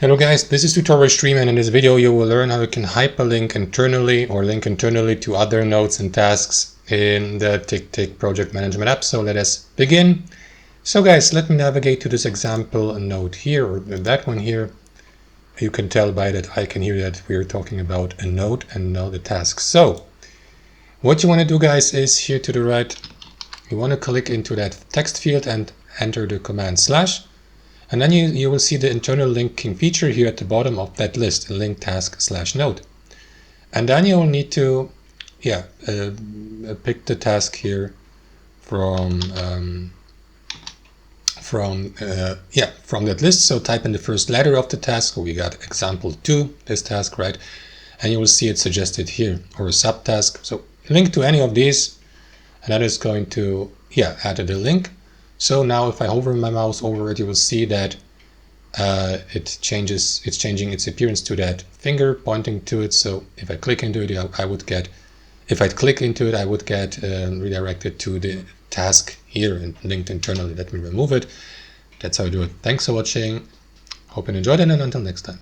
Hello guys, this is Tutorial Stream, and in this video you will learn how you can hyperlink internally or link internally to other nodes and tasks in the TickTick project management app. So let us begin. So guys, let me navigate to this example node here, or that one here. You can tell by that icon here that we're talking about a node and not a task. So what you want to do guys is here to the right, you want to click into that text field and enter the command /. And then you will see the internal linking feature here at the bottom of that list, link task /node. And then you will need to pick the task here from that list. So type in the first letter of the task. So we got example 2, this task, right? And you will see it suggested here, or a subtask. So link to any of these, and that is going to add the link. So now if I hover my mouse over it, you will see that it's changing its appearance to that finger pointing to it. So if I click into it, I would get redirected to the task here and linked internally. Let me remove it. That's how I do it. Thanks for watching. Hope you enjoyed it, and until next time.